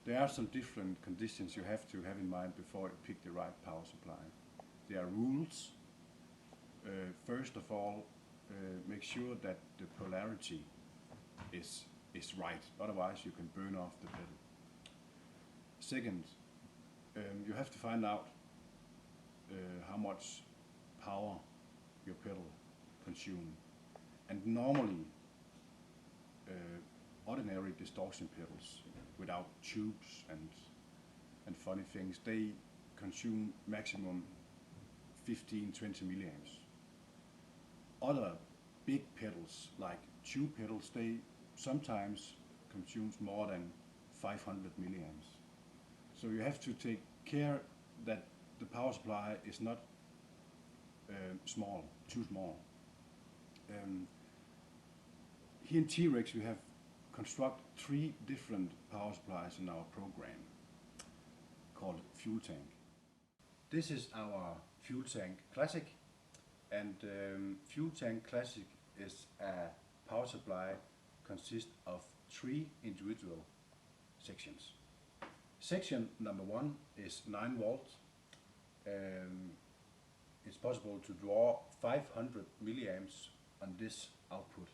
there are some different conditions you have to have in mind before you pick the right power supply. There are rules. First of all, make sure that the polarity is right, otherwise you can burn off the pedal. Second, you have to find out how much power your pedal consumes. And normally, ordinary distortion pedals without tubes and funny things, they consume maximum 15-20 milliamps. Other big pedals like tube pedals, they sometimes consume more than 500 milliamps. So you have to take care that the power supply is not too small. Here in T-Rex we have constructed 3 different power supplies in our program called FuelTank. This is our FuelTank Classic, and FuelTank Classic is a power supply consists of 3 individual sections. Section number 1 is 9 volts. It's possible to draw 500 milliamps on this output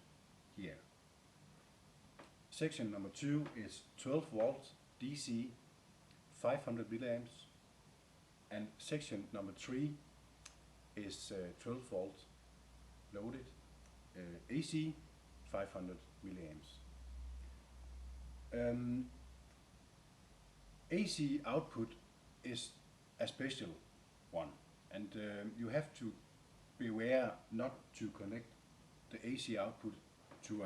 here. Section number 2 is 12 volts DC, 500 milliamps, and section number 3 is 12 volts loaded AC, 500 milliamps. AC output is a special one, and you have to be aware not to connect the AC output to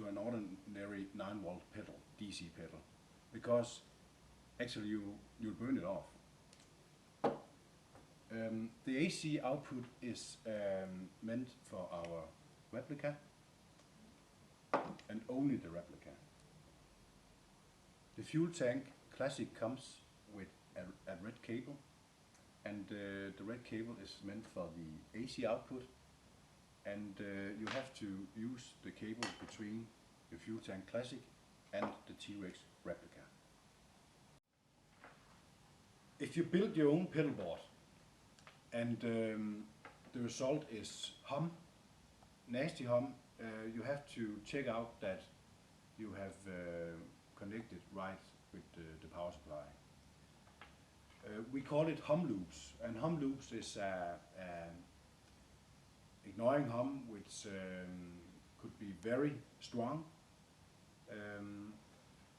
an ordinary 9 volt pedal, DC pedal, because actually you'll burn it off. The AC output is meant for our replica, and only the replica. The FuelTank Classic comes with a red cable, and the red cable is meant for the AC output, and you have to use the cable between the FuelTank Classic and the T-Rex replica. If you build your own pedal board and the result is hum, nasty hum, you have to check out that you have connected right with the power supply. We call it hum loops, and hum loops is ignoring hum, which could be very strong.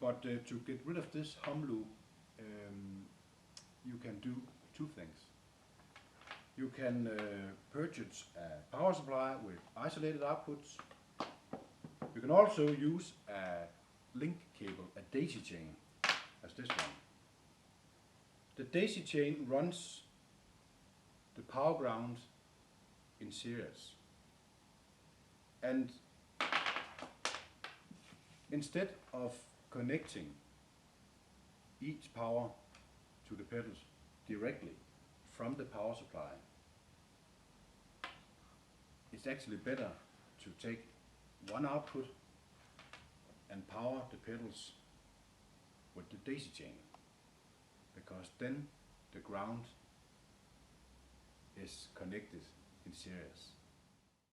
But to get rid of this hum loop, you can do 2 things. You can purchase a power supply with isolated outputs. You can also use a link cable, a daisy chain, as this one. The daisy chain runs the power ground in series, and instead of connecting each power to the pedals directly from the power supply, it's actually better to take one output and power the pedals with the daisy chain, because then the ground is connected in series.